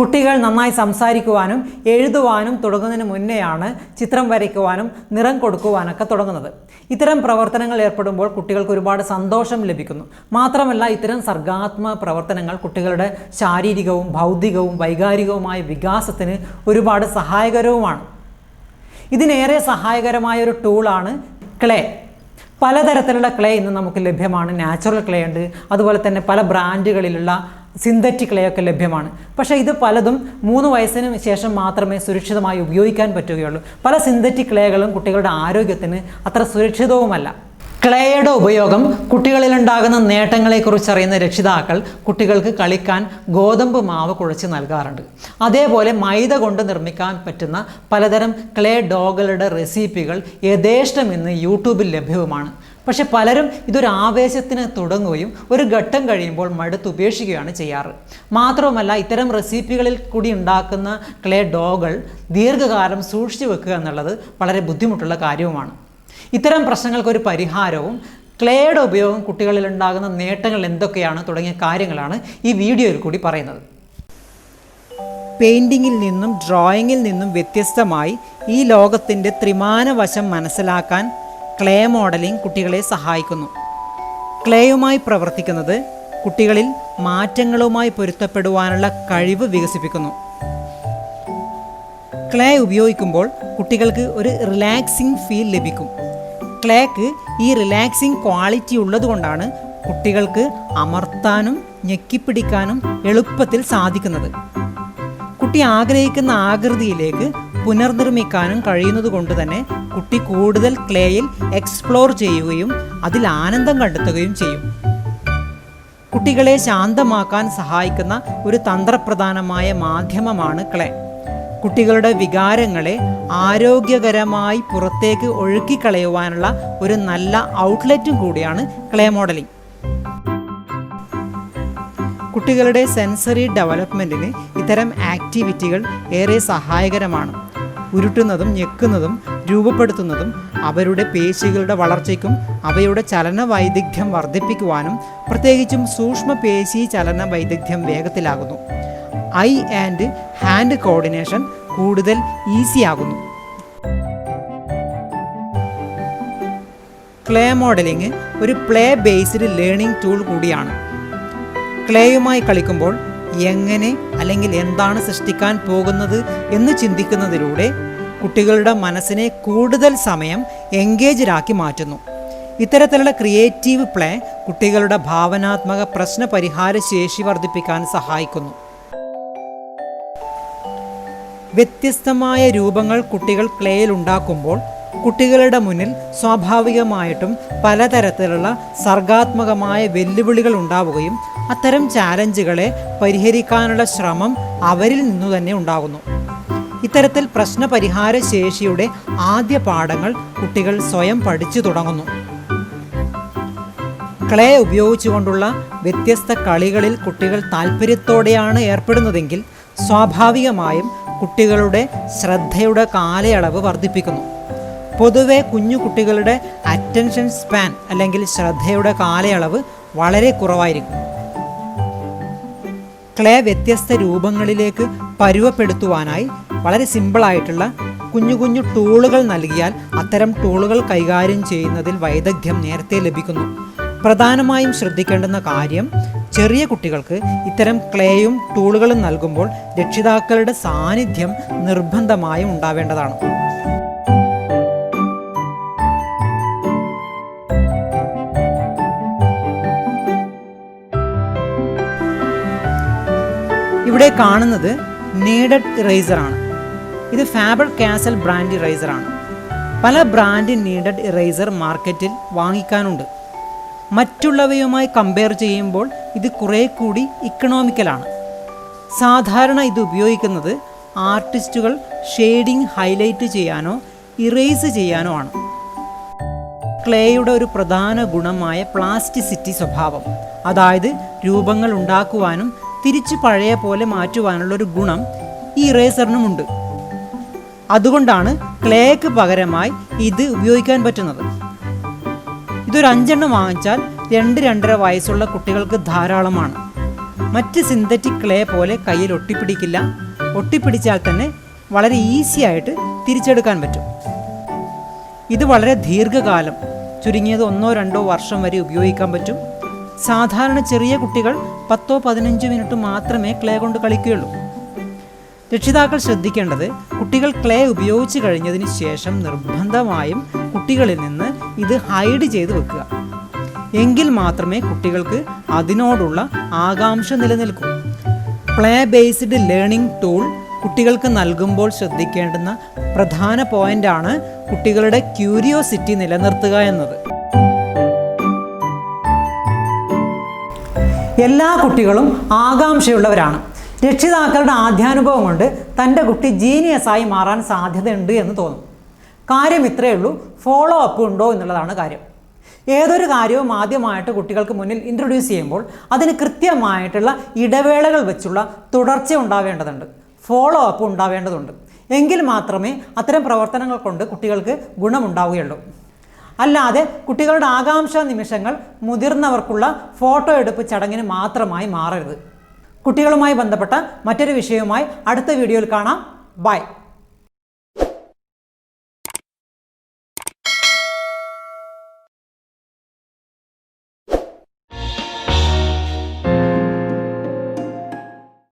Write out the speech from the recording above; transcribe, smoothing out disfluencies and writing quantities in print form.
കുട്ടികൾ നന്നായി സംസാരിക്കുവാനും എഴുതുവാനും തുടങ്ങുന്നതിന് മുന്നെയാണ് ചിത്രം വരയ്ക്കുവാനും നിറം കൊടുക്കുവാനൊക്കെ തുടങ്ങുന്നത്. ഇത്തരം പ്രവർത്തനങ്ങൾ ഏർപ്പെടുമ്പോൾ കുട്ടികൾക്ക് ഒരുപാട് സന്തോഷം ലഭിക്കുന്നു. മാത്രമല്ല, ഇത്തരം സർഗാത്മക പ്രവർത്തനങ്ങൾ കുട്ടികളുടെ ശാരീരികവും ബൗദ്ധികവും വൈകാരികവുമായ വികാസത്തിന് ഒരുപാട് സഹായകരവുമാണ്. ഇതിനേറെ സഹായകരമായ ഒരു ടൂളാണ് ക്ലേ. പലതരത്തിലുള്ള ക്ലേ ഇന്ന് നമുക്ക് ലഭ്യമാണ്. നാച്ചുറൽ ക്ലേ ഉണ്ട്, അതുപോലെ തന്നെ പല ബ്രാൻഡുകളിലുള്ള സിന്തറ്റിക് ക്ലേ ഒക്കെ ലഭ്യമാണ്. പക്ഷേ ഇത് പലതും 3 വയസ്സിന് ശേഷം മാത്രമേ സുരക്ഷിതമായി ഉപയോഗിക്കാൻ പറ്റുകയുള്ളൂ. പല സിന്തറ്റിക് ക്ലേകളും കുട്ടികളുടെ ആരോഗ്യത്തിന് അത്ര സുരക്ഷിതവുമല്ല. ക്ലേയുടെ ഉപയോഗം കുട്ടികളിലുണ്ടാകുന്ന നേട്ടങ്ങളെക്കുറിച്ച് അറിയുന്ന രക്ഷിതാക്കൾ കുട്ടികൾക്ക് കളിക്കാൻ ഗോതമ്പ് മാവ് കുഴച്ച് നൽകാറുണ്ട്. അതേപോലെ മൈദ കൊണ്ട് നിർമ്മിക്കാൻ പറ്റുന്ന പലതരം ക്ലേ ഡോഗുകളുടെ റെസിപ്പികൾ യഥേഷ്ടം ഇന്ന് യൂട്യൂബിൽ ലഭ്യവുമാണ്. പക്ഷെ പലരും ഇതൊരു ആവേശത്തിന് തുടങ്ങുകയും ഒരു ഘട്ടം കഴിയുമ്പോൾ മടുത്തുപേക്ഷിക്കുകയാണ് ചെയ്യാറ്. മാത്രവുമല്ല, ഇത്തരം റെസിപ്പികളിൽ കൂടി ഉണ്ടാക്കുന്ന ക്ലേ ഡോഗുകൾ ദീർഘകാലം സൂക്ഷിച്ചു വെക്കുക എന്നുള്ളത് വളരെ ബുദ്ധിമുട്ടുള്ള കാര്യവുമാണ്. ഇത്തരം പ്രശ്നങ്ങൾക്കൊരു പരിഹാരവും ക്ലേയുടെ ഉപയോഗം കുട്ടികളിൽ ഉണ്ടാകുന്ന നേട്ടങ്ങൾ എന്തൊക്കെയാണ് തുടങ്ങിയ കാര്യങ്ങളാണ് ഈ വീഡിയോയിൽ കൂടി പറയുന്നത്. പെയിൻറ്റിങ്ങിൽ നിന്നും ഡ്രോയിങ്ങിൽ നിന്നും വ്യത്യസ്തമായി ഈ ലോകത്തിൻ്റെ ത്രിമാന വശം മനസ്സിലാക്കാൻ ക്ലേ മോഡലിംഗ് കുട്ടികളെ സഹായിക്കുന്നു. ക്ലേയുമായി പ്രവർത്തിക്കുന്നത് കുട്ടികളിൽ മാറ്റങ്ങളുമായി പൊരുത്തപ്പെടുവാനുള്ള കഴിവ് വികസിപ്പിക്കുന്നു. ക്ലേ ഉപയോഗിക്കുമ്പോൾ കുട്ടികൾക്ക് ഒരു റിലാക്സിംഗ് ഫീൽ ലഭിക്കും. ക്ലേക്ക് ഈ റിലാക്സിംഗ് ക്വാളിറ്റി ഉള്ളതുകൊണ്ടാണ് കുട്ടികൾക്ക് അമർത്താനും ഞെക്കിപ്പിടിക്കാനും എളുപ്പത്തിൽ സാധിക്കുന്നത്. കുട്ടി ആഗ്രഹിക്കുന്ന ആകൃതിയിലേക്ക് പുനർനിർമ്മിക്കാനും കഴിയുന്നത് കൊണ്ട് തന്നെ കുട്ടി കൂടുതൽ ക്ലേയിൽ എക്സ്പ്ലോർ ചെയ്യുകയും അതിൽ ആനന്ദം കണ്ടെത്തുകയും ചെയ്യും. കുട്ടികളെ ശാന്തമാക്കാൻ സഹായിക്കുന്ന ഒരു തന്ത്രപ്രധാനമായ മാധ്യമമാണ് ക്ലേ. കുട്ടികളുടെ വികാരങ്ങളെ ആരോഗ്യകരമായി പുറത്തേക്ക് ഒഴുക്കിക്കളയുവാനുള്ള ഒരു നല്ല ഔട്ട്ലെറ്റും കൂടിയാണ് ക്ലേ മോഡലിംഗ്. കുട്ടികളുടെ സെൻസറി ഡെവലപ്മെൻറ്റിന് ഇത്തരം ആക്ടിവിറ്റികൾ ഏറെ സഹായകരമാണ്. ഉരുട്ടുന്നതും ഞെക്കുന്നതും രൂപപ്പെടുത്തുന്നതും അവരുടെ പേശികളുടെ വളർച്ചയ്ക്കും അവയുടെ ചലന വൈദഗ്ധ്യം വർദ്ധിപ്പിക്കുവാനും പ്രത്യേകിച്ചും സൂക്ഷ്മ പേശി ചലന വൈദഗ്ധ്യം വേഗത്തിലാകുന്നു. ഐ ആൻഡ് ഹാൻഡ് കോർഡിനേഷൻ കൂടുതൽ ഈസിയാകുന്നു. ക്ലേ മോഡലിംഗ് ഒരു പ്ലേ ബേസ്ഡ് ലേണിംഗ് ടൂൾ കൂടിയാണ്. ക്ലേയുമായി കളിക്കുമ്പോൾ എങ്ങനെ അല്ലെങ്കിൽ എന്താണ് സൃഷ്ടിക്കാൻ പോകുന്നത് എന്ന് ചിന്തിക്കുന്നതിലൂടെ കുട്ടികളുടെ മനസ്സിനെ കൂടുതൽ സമയം എൻഗേജ്ഡാക്കി മാറ്റുന്നു. ഇത്തരത്തിലുള്ള ക്രിയേറ്റീവ് പ്ലേ കുട്ടികളുടെ ഭാവനാത്മക പ്രശ്ന പരിഹാര ശേഷി വർദ്ധിപ്പിക്കാൻ സഹായിക്കുന്നു. വ്യത്യസ്തമായ രൂപങ്ങൾ കുട്ടികൾ ക്ലേയിൽ ഉണ്ടാക്കുമ്പോൾ കുട്ടികളുടെ മുന്നിൽ സ്വാഭാവികമായിട്ടും പലതരത്തിലുള്ള സർഗാത്മകമായ വെല്ലുവിളികൾ ഉണ്ടാവുകയും അത്തരം ചാലഞ്ചുകളെ പരിഹരിക്കാനുള്ള ശ്രമം അവരിൽ നിന്നു തന്നെ ഉണ്ടാകുന്നു. ഇത്തരത്തിൽ പ്രശ്നപരിഹാര ശേഷിയുടെ ആദ്യ പാഠങ്ങൾ കുട്ടികൾ സ്വയം പഠിച്ചു തുടങ്ങുന്നു. ക്ലേ ഉപയോഗിച്ചുകൊണ്ടുള്ള വ്യത്യസ്ത കളികളിൽ കുട്ടികൾ താല്പര്യത്തോടെയാണ് ഏർപ്പെടുന്നതെങ്കിൽ സ്വാഭാവികമായും കുട്ടികളുടെ ശ്രദ്ധയുടെ കാലയളവ് വർദ്ധിപ്പിക്കുന്നു. പൊതുവെ കുഞ്ഞു കുട്ടികളുടെ അറ്റൻഷൻ സ്പാൻ അല്ലെങ്കിൽ ശ്രദ്ധയുടെ കാലയളവ് വളരെ കുറവായിരിക്കും. ക്ലേ വ്യത്യസ്ത രൂപങ്ങളിലേക്ക് പരുവപ്പെടുത്തുവാനായി വളരെ സിമ്പിളായിട്ടുള്ള കുഞ്ഞു കുഞ്ഞു ടൂളുകൾ നൽകിയാൽ അത്തരം ടൂളുകൾ കൈകാര്യം ചെയ്യുന്നതിൽ വൈദഗ്ധ്യം നേരത്തെ ലഭിക്കുന്നു. പ്രധാനമായും ശ്രദ്ധിക്കേണ്ടുന്ന കാര്യം, ചെറിയ കുട്ടികൾക്ക് ഇത്തരം ക്ലേയും ടൂളുകളും നൽകുമ്പോൾ രക്ഷിതാക്കളുടെ സാന്നിധ്യം നിർബന്ധമായും ഉണ്ടാവേണ്ടതാണ്. ഇവിടെ കാണുന്നത് നീഡഡ് ഇറേസറാണ്. ഇത് ഫാബർ കാസൽ ബ്രാൻഡ് ഇറേസറാണ്. പല ബ്രാൻഡ് നീഡഡ് ഇറേസർ മാർക്കറ്റിൽ വാങ്ങിക്കാനുണ്ട്. മറ്റുള്ളവയുമായി കമ്പയർ ചെയ്യുമ്പോൾ ഇത് കുറേ കൂടി ഇക്കണോമിക്കലാണ്. സാധാരണ ഇത് ഉപയോഗിക്കുന്നത് ആർട്ടിസ്റ്റുകൾ ഷെയ്ഡിങ് ഹൈലൈറ്റ് ചെയ്യാനോ ഇറേസ് ചെയ്യാനോ ആണ്. ക്ലേയുടെ ഒരു പ്രധാന ഗുണമായ പ്ലാസ്റ്റിസിറ്റി സ്വഭാവം, അതായത് രൂപങ്ങൾ ഉണ്ടാക്കുവാനും തിരിച്ചു പഴയ പോലെ മാറ്റുവാനുള്ളൊരു ഗുണം ഈ ഇറേസറിനുമുണ്ട്. അതുകൊണ്ടാണ് ക്ലേക്ക് പകരമായി ഇത് ഉപയോഗിക്കാൻ പറ്റുന്നത്. ഇതൊരു 5 എണ്ണം വാങ്ങിച്ചാൽ 2-2.5 വയസ്സുള്ള കുട്ടികൾക്ക് ധാരാളമാണ്. മറ്റ് സിന്തറ്റിക് ക്ലേ പോലെ കയ്യിൽ ഒട്ടിപ്പിടിക്കില്ല. ഒട്ടിപ്പിടിച്ചാൽ തന്നെ വളരെ ഈസി ആയിട്ട് തിരിച്ചെടുക്കാൻ പറ്റും. ഇത് വളരെ ദീർഘകാലം, ചുരുങ്ങിയത് 1-2 വർഷം വരെ ഉപയോഗിക്കാൻ പറ്റും. സാധാരണ ചെറിയ കുട്ടികൾ 10-15 മിനിറ്റ് മാത്രമേ ക്ലേ കൊണ്ട് കളിക്കുകയുള്ളൂ. രക്ഷിതാക്കൾ ശ്രദ്ധിക്കേണ്ടത്, കുട്ടികൾ ക്ലേ ഉപയോഗിച്ച് കഴിഞ്ഞതിന് ശേഷം നിർബന്ധമായും കുട്ടികളിൽ നിന്ന് ഇത് ഹൈഡ് ചെയ്ത് വെക്കുക. എങ്കിൽ മാത്രമേ കുട്ടികൾക്ക് അതിനോടുള്ള ആകാംക്ഷ നിലനിൽക്കൂ. പ്ലേ ബേസ്ഡ് ലേണിംഗ് ടൂൾ കുട്ടികൾക്ക് നൽകുമ്പോൾ ശ്രദ്ധിക്കേണ്ടുന്ന പ്രധാന പോയിന്റാണ് കുട്ടികളുടെ ക്യൂരിയോസിറ്റി നിലനിർത്തുക എന്നത്. എല്ലാ കുട്ടികളും ആകാംക്ഷയുള്ളവരാണ്. രക്ഷിതാക്കളുടെ ആദ്യാനുഭവം കൊണ്ട് തൻ്റെ കുട്ടി ജീനിയസായി മാറാൻ സാധ്യതയുണ്ട് എന്ന് തോന്നും. കാര്യം ഇത്രയേ ഉള്ളൂ, ഫോളോ അപ്പ് ഉണ്ടോ എന്നുള്ളതാണ് കാര്യം. ഏതൊരു കാര്യവും ആദ്യമായിട്ട് കുട്ടികൾക്ക് മുന്നിൽ ഇൻട്രൊഡ്യൂസ് ചെയ്യുമ്പോൾ അതിന് കൃത്യമായിട്ടുള്ള ഇടവേളകൾ വെച്ചുള്ള തുടർച്ച ഉണ്ടാവേണ്ടതുണ്ട്, ഫോളോ അപ്പ് ഉണ്ടാവേണ്ടതുണ്ട്. എങ്കിൽ മാത്രമേ അത്തരം പ്രവർത്തനങ്ങൾ കൊണ്ട് കുട്ടികൾക്ക് ഗുണമുണ്ടാവുകയുള്ളൂ. അല്ലാതെ കുട്ടികളുടെ ആകാംക്ഷ നിമിഷങ്ങൾ മുതിർന്നവർക്കുള്ള ഫോട്ടോ എടുപ്പ് ചടങ്ങിന് മാത്രമായി മാറരുത്. കുട്ടികളുമായി ബന്ധപ്പെട്ട മറ്റൊരു വിഷയവുമായി അടുത്ത വീഡിയോയിൽ കാണാം. ബൈ.